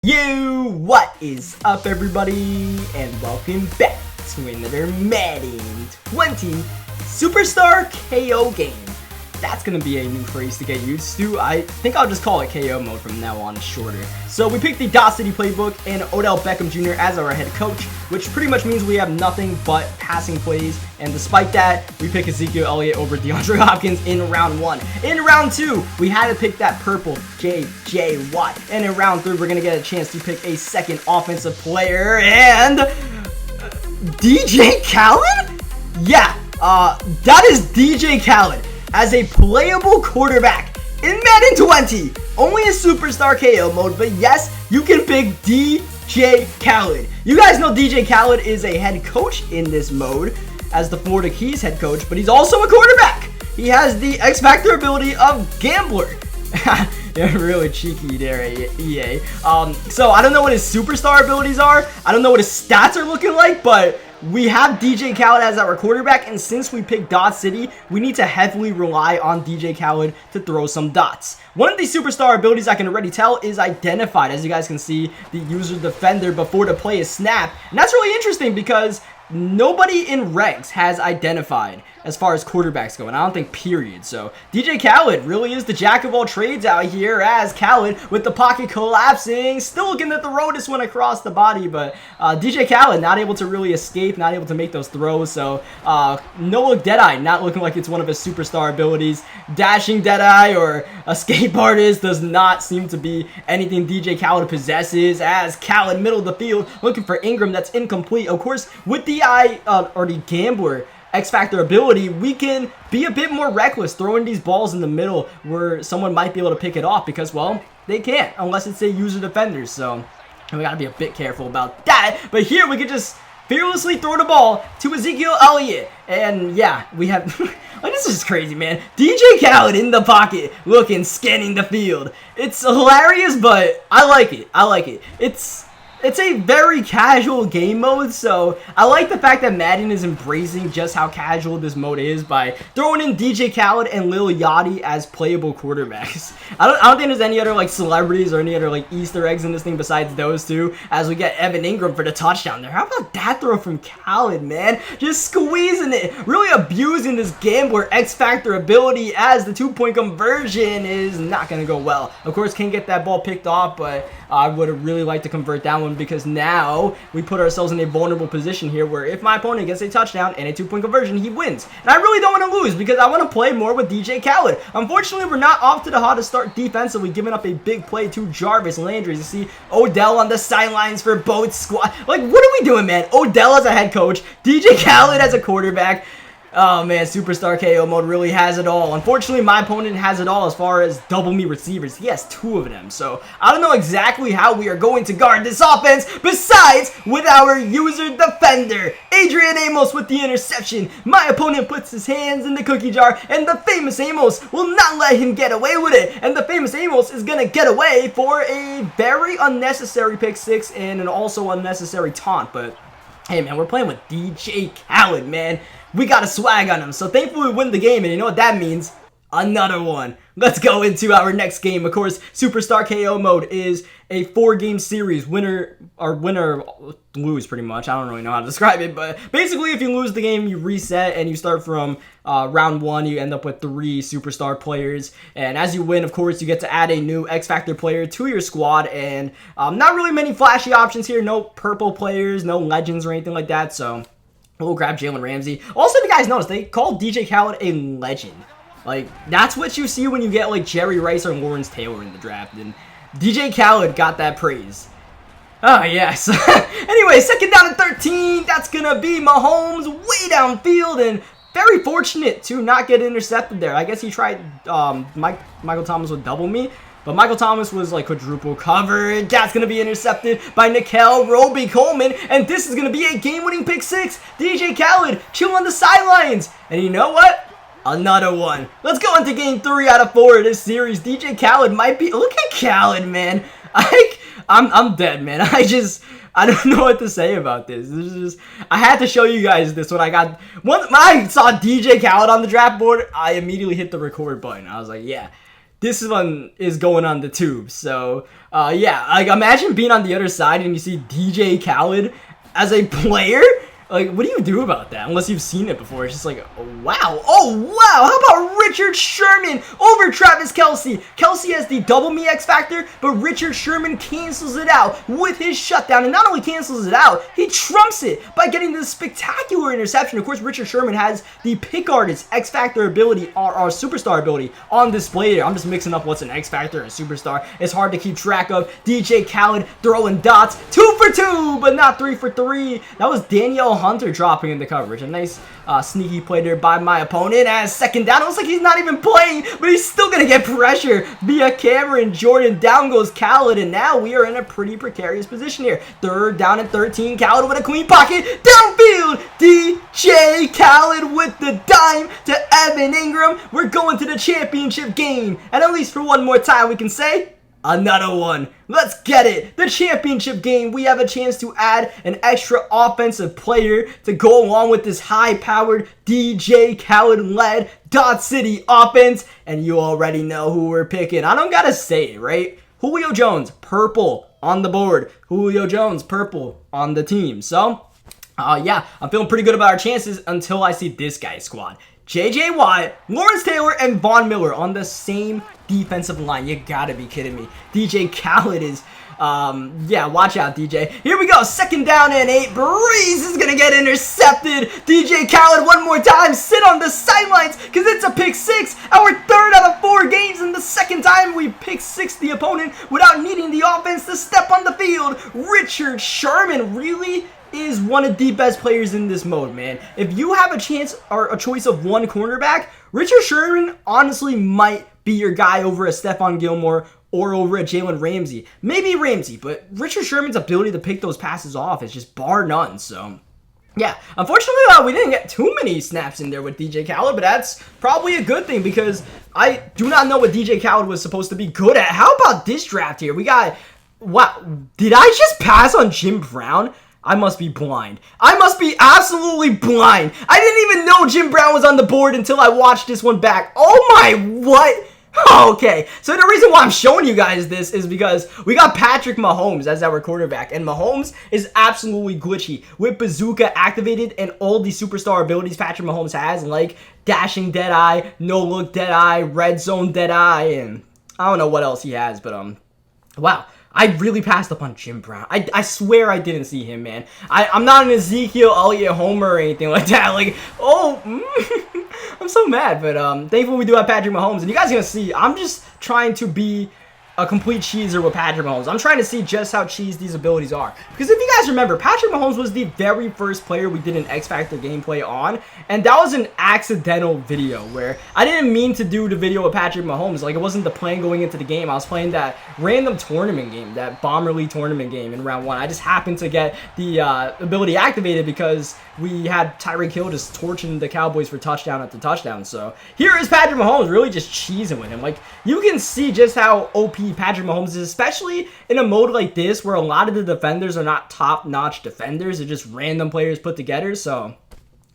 What is up, everybody, and welcome back to another Madden 20 Superstar KO game. That's gonna be a new phrase to get used to. I think I'll just call it KO mode from now on, shorter. So we picked the Dot City playbook and Odell Beckham Jr. as our head coach, which pretty much means we have nothing but passing plays. And despite that, we pick Ezekiel Elliott over DeAndre Hopkins in round 1. In round 2, we had to pick that purple J.J. Watt. And in round 3, we're gonna get a chance to pick a second offensive player, and DJ Khaled? Yeah, that is DJ Khaled as a playable quarterback in Madden 20. Only a superstar KO mode, but yes, you can pick DJ Khaled. You guys know DJ Khaled is a head coach in this mode as the Florida Keys head coach, but he's also a quarterback. He has the X Factor ability of Gambler. They're really cheeky there, EA. So I don't know what his superstar abilities are. I don't know what his stats are looking like, but we have DJ Khaled as our quarterback, and since we picked Dot City, we need to heavily rely on DJ Khaled to throw some dots. One of the superstar abilities I can already tell is identified. As you guys can see, the user defender before the play is snapped. And that's really interesting because nobody in regs has identified as far as quarterbacks go, and I don't think period. So DJ Khaled really is the jack of all trades out here, as Khaled with the pocket collapsing, still looking to throw this one across the body, but DJ Khaled not able to really escape, not able to make those throws. So no look Deadeye, not looking like it's one of his superstar abilities. Dashing Deadeye or escape artist does not seem to be anything DJ Khaled possesses, as Khaled middle of the field looking for Ingram. That's incomplete. Of course, with the Gambler X Factor ability, we can be a bit more reckless throwing these balls in the middle where someone might be able to pick it off, because, well, they can't unless it's a user defender. So we gotta be a bit careful about that. But here we can just fearlessly throw the ball to Ezekiel Elliott, and yeah, we have like, this is crazy, man. DJ Khaled in the pocket, looking, scanning the field. It's hilarious, but I like it. I like it. It's a very casual game mode, so I like the fact that Madden is embracing just how casual this mode is by throwing in DJ Khaled and Lil Yachty as playable quarterbacks. I don't think there's any other like celebrities or any other like Easter eggs in this thing besides those two, as we get Evan Ingram for the touchdown there. How about that throw from Khaled, man? Just squeezing it, really abusing this Gambler X Factor ability, as the 2-point conversion is not going to go well. Of course, can't get that ball picked off, but I would have really liked to convert that one, because now we put ourselves in a vulnerable position here where if my opponent gets a touchdown and a 2-point conversion, he wins. And I really don't want to lose, because I want to play more with DJ Khaled. Unfortunately, we're not off to the hottest start defensively, giving up a big play to Jarvis Landry. You see Odell on the sidelines for both squad. Like, what are we doing, man? Odell as a head coach, DJ Khaled as a quarterback. Oh man, Superstar KO mode really has it all. Unfortunately, my opponent has it all as far as double me receivers. He has 2 of them, so I don't know exactly how we are going to guard this offense, besides with our user defender, Adrian Amos, with the interception. My opponent puts his hands in the cookie jar, and the famous Amos will not let him get away with it. And the famous Amos is gonna get away for a very unnecessary pick 6 and an also unnecessary taunt. But hey man, we're playing with DJ Khaled, man. We got a swag on him, so thankfully we win the game, and you know what that means? Another one. Let's go into our next game. Of course, Superstar KO mode is a 4-game series. Winner lose, pretty much. I don't really know how to describe it, but basically if you lose the game, you reset and you start from round 1. You end up with 3 superstar players, and as you win, of course, you get to add a new X Factor player to your squad, and not really many flashy options here. No purple players, no legends or anything like that, so we'll grab Jalen Ramsey. Also, if you guys notice, they called DJ Khaled a legend. Like, that's what you see when you get, like, Jerry Rice or Lawrence Taylor in the draft, and DJ Khaled got that praise. Oh, yes. Anyway, 2nd down and 13. That's gonna be Mahomes way downfield, and very fortunate to not get intercepted there. I guess he tried, Michael Thomas would double me, but Michael Thomas was like quadruple covered. That's going to be intercepted by Nickel Roby-Coleman. And this is going to be a game-winning pick 6. DJ Khaled chill on the sidelines. And you know what? Another one. Let's go into game 3 out of 4 of this series. DJ Khaled might be... Look at Khaled, man. I'm dead, man. I don't know what to say about this. I had to show you guys this when I saw DJ Khaled on the draft board. I immediately hit the record button. I was like, yeah. this one is going on the tube. So, yeah, like, imagine being on the other side and you see DJ Khaled as a player. Like, what do you do about that? Unless you've seen it before. It's just like, oh, wow. Oh, wow. How about Richard Sherman over Travis Kelce? Kelce has the double me X factor, but Richard Sherman cancels it out with his shutdown. And not only cancels it out, he trumps it by getting this spectacular interception. Of course, Richard Sherman has the pick artist X factor ability, or superstar ability, on display here. I'm just mixing up what's an X factor and superstar. It's hard to keep track of. DJ Khaled throwing dots. 2 for 2, but not 3 for 3. That was Danielle Hunter dropping into coverage. A nice sneaky play there by my opponent as second down. It looks like he's not even playing, but he's still going to get pressure via Cameron Jordan. Down goes Khaled, and now we are in a pretty precarious position here. Third down and 13. Khaled with a clean pocket. Downfield. DJ Khaled with the dime to Evan Ingram. We're going to the championship game. And at least for one more time, we can say, another one. Let's get it. The championship game. We have a chance to add an extra offensive player to go along with this high-powered DJ Khaled-led Dot City offense. And you already know who we're picking. I don't gotta say it, right? Julio Jones, purple on the board. Julio Jones, purple on the team. So, yeah, I'm feeling pretty good about our chances until I see this guy's squad. J.J. Watt, Lawrence Taylor, and Von Miller on the same defensive line. You gotta be kidding me. DJ Khaled is, yeah, watch out, DJ. Here we go, second down and 8. Breeze is gonna get intercepted. DJ Khaled one more time. Sit on the sidelines because it's a pick 6. Our third out of 4 games, and the second time we pick 6 the opponent without needing the offense to step on the field. Richard Sherman really is one of the best players in this mode, man. If you have a chance or a choice of one cornerback, Richard Sherman honestly might be your guy over a Stephon Gilmore or over a Jalen Ramsey. Maybe Ramsey, but Richard Sherman's ability to pick those passes off is just bar none. So, yeah, unfortunately, we didn't get too many snaps in there with DJ Khaled, but that's probably a good thing because I do not know what DJ Khaled was supposed to be good at. How about this draft here? We got, wow, did I just pass on Jim Brown? I must be blind. I must be absolutely blind. I didn't even know Jim Brown was on the board until I watched this one back. Oh my, what? Okay, so the reason why I'm showing you guys this is because we got Patrick Mahomes as our quarterback, and Mahomes is absolutely glitchy with Bazooka activated and all the superstar abilities Patrick Mahomes has, like dashing Deadeye, no-look Deadeye, red zone Deadeye, and I don't know what else he has, but wow. I really passed up on Jim Brown. I swear I didn't see him, man. I'm not an Ezekiel Elliott homer or anything like that. Like, oh, I'm so mad. But thankfully we do have Patrick Mahomes. And you guys are going to see, I'm just trying to be a complete cheeser with Patrick Mahomes. I'm trying to see just how cheese these abilities are. Because if you guys remember, Patrick Mahomes was the very first player we did an X Factor gameplay on. And that was an accidental video where I didn't mean to do the video with Patrick Mahomes. Like, it wasn't the plan going into the game. I was playing that random tournament game, that Bomber League tournament game in round 1. I just happened to get the ability activated because we had Tyreek Hill just torching the Cowboys for touchdown after touchdown. So here is Patrick Mahomes really just cheesing with him. Like, you can see just how OP Patrick Mahomes is, especially in a mode like this where a lot of the defenders are not top-notch defenders. They're just random players put together. So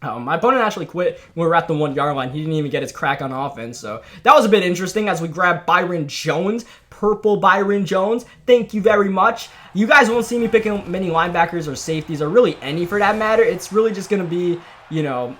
my opponent actually quit when we were at the 1-yard line. He didn't even get his crack on offense. So that was a bit interesting as we grabbed Byron Jones, purple Byron Jones. Thank you very much. You guys won't see me picking many linebackers or safeties or really any for that matter. It's really just going to be, you know,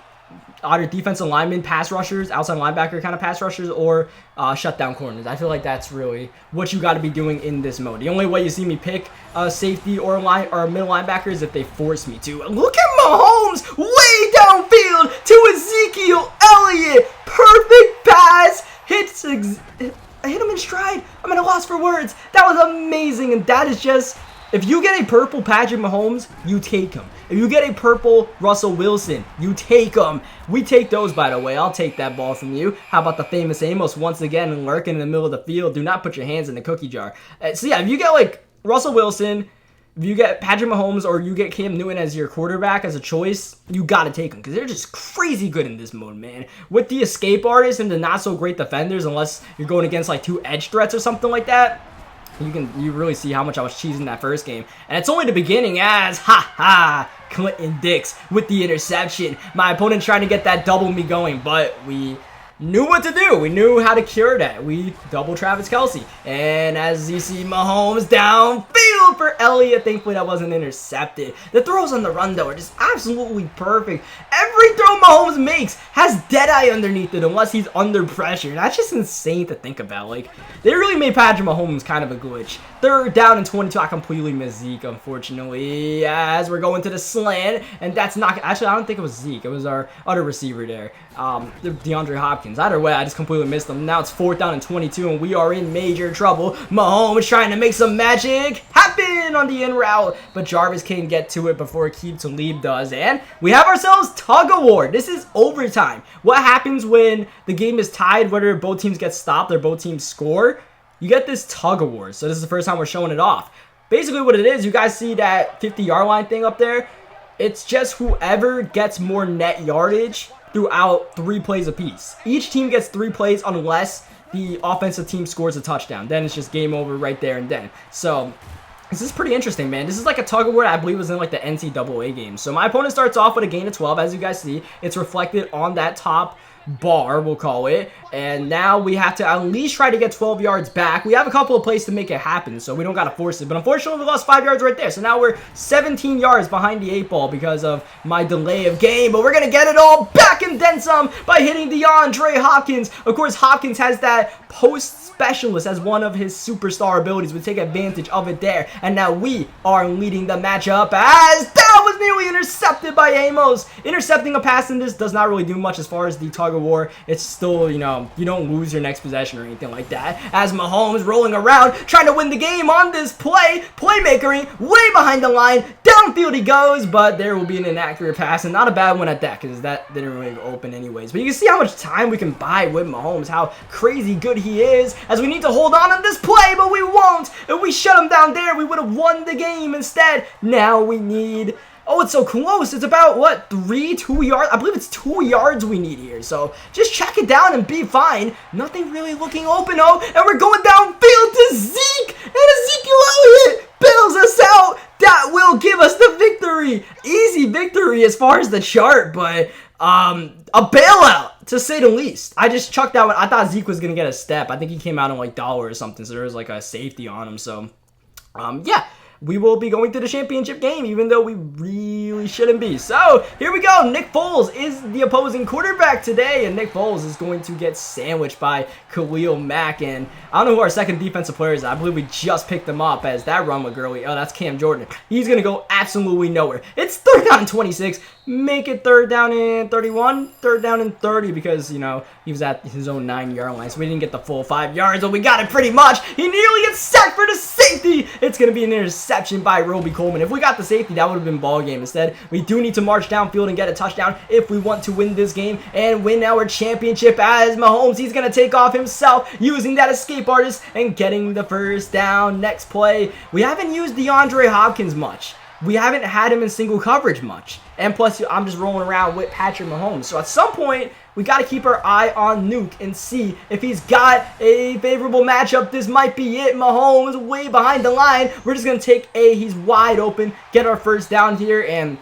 either defensive linemen, pass rushers, outside linebacker kind of pass rushers, or shutdown corners. I feel like that's really what you got to be doing in this mode. The only way you see me pick a safety or a middle linebacker is if they force me to. Look at Mahomes way downfield to Ezekiel Elliott. Perfect pass. I hit him in stride. I'm at a loss for words. That was amazing, and that is just... If you get a purple Patrick Mahomes, you take him. If you get a purple Russell Wilson, you take him. We take those, by the way. I'll take that ball from you. How about the famous Amos once again lurking in the middle of the field? Do not put your hands in the cookie jar. So yeah, if you get like Russell Wilson, if you get Patrick Mahomes, or you get Cam Newton as your quarterback as a choice, you got to take them because they're just crazy good in this mode, man. With the escape artists and the not so great defenders, unless you're going against like 2 edge threats or something like that, you really see how much I was cheesing that first game. And it's only the beginning as, Clinton Dix with the interception. My opponent trying to get that double me going, but we knew what to do. We knew how to cure that. We double Travis Kelce. And as you see, Mahomes downfield for Elliott. Thankfully, that wasn't intercepted. The throws on the run, though, are just absolutely perfect. Every throw Mahomes makes has Deadeye underneath it unless he's under pressure. That's just insane to think about. Like, they really made Patrick Mahomes kind of a glitch. 3rd down and 22. I completely missed Zeke, unfortunately, as we're going to the slant. And that's not... Actually, I don't think it was Zeke. It was our other receiver there. DeAndre Hopkins. Either way, I just completely missed them. Now it's 4th down and 22, and we are in major trouble. Mahomes trying to make some magic happen on the in route, but Jarvis can't get to it before Keith Talib does, and we have ourselves tug of war. This is overtime. What happens when the game is tied, whether both teams get stopped or both teams score? You get this tug of war. So this is the first time we're showing it off. Basically what it is, you guys see that 50-yard line thing up there? It's just whoever gets more net yardage throughout 3 plays apiece. Each team gets 3 plays unless the offensive team scores a touchdown. Then it's just game over right there and then. So this is pretty interesting, man. This is like a tug of war I believe was in like the NCAA game. So my opponent starts off with a gain of 12, as you guys see. It's reflected on that top bar, we'll call it, and now we have to at least try to get 12 yards back. We have a couple of plays to make it happen, so we don't gotta force it, but unfortunately we lost 5 yards right there, so now we're 17 yards behind the 8 ball because of my delay of game, but we're gonna get it all back and then some by hitting DeAndre Hopkins. Of course, Hopkins has that post specialist as one of his superstar abilities. We take advantage of it there, and now we are leading the matchup as that was nearly intercepted by Amos. Intercepting a pass in this does not really do much as far as the tug of war. It's still, you know, you don't lose your next possession or anything like that. As Mahomes rolling around trying to win the game on this playmakering way behind the line. Downfield he goes, but there will be an inaccurate pass, and not a bad one at that because that didn't really open anyways. But you can see how much time we can buy with Mahomes, how crazy good he is, as we need to hold on this play, but we won't. If we shut him down there, we would have won the game instead. Now we need... Oh, it's so close. It's about, what, 2 yards? I believe it's 2 yards we need here. So just check it down and be fine. Nothing really looking open, oh. And we're going downfield to Zeke. And Ezekiel Elliott bails us out. That will give us the victory. Easy victory as far as the chart, but a bailout, to say the least. I just chucked that one. I thought Zeke was going to get a step. I think he came out on like dollar or something, so there was like a safety on him. So, yeah. We will be going to the championship game, even though we really shouldn't be. So, here we go. Nick Foles is the opposing quarterback today, and Nick Foles is going to get sandwiched by Khalil Mack. And I don't know who our second defensive player is. I believe we just picked him up as that run with early. Oh, that's Cam Jordan. He's going to go absolutely nowhere. It's 3rd down and 26. Make it 3rd down and 31. 3rd down and 30 because, you know, he was at his own 9-yard line. So we didn't get the full 5 yards, but we got it pretty much. He nearly gets sacked for the safety. It's going to be an interception by Roby Coleman. If we got the safety, that would have been ball game. Instead, we do need to march downfield and get a touchdown if we want to win this game and win our championship. As Mahomes, he's going to take off himself using that escape artist and getting the 1st down. Next play, we haven't used DeAndre Hopkins much. We haven't had him in single coverage much. And plus, I'm just rolling around with Patrick Mahomes. So at some point, we got to keep our eye on Nuke and see if he's got a favorable matchup. This might be it. Mahomes way behind the line. We're just going to take he's wide open, get our 1st down here, and...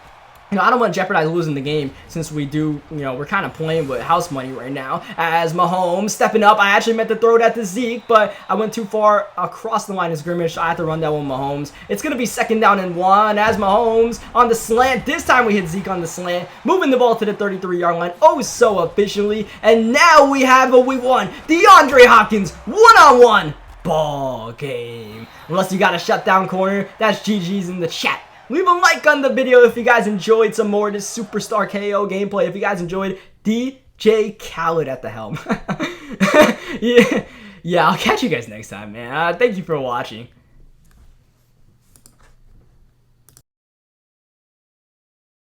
You know, I don't want to jeopardize losing the game since we do, you know, we're kind of playing with house money right now. As Mahomes stepping up, I actually meant to throw that to Zeke, but I went too far across the line of scrimmage, so I had to run that one Mahomes. It's going to be 2nd down and 1 as Mahomes on the slant. This time we hit Zeke on the slant, moving the ball to the 33-yard line oh so efficiently. And now we have what we won. DeAndre Hopkins, one-on-one ball game. Unless you got a shutdown corner, that's GG's in the chat. Leave a like on the video if you guys enjoyed some more of this Superstar KO gameplay. If you guys enjoyed DJ Khaled at the helm. Yeah, I'll catch you guys next time, man. Thank you for watching.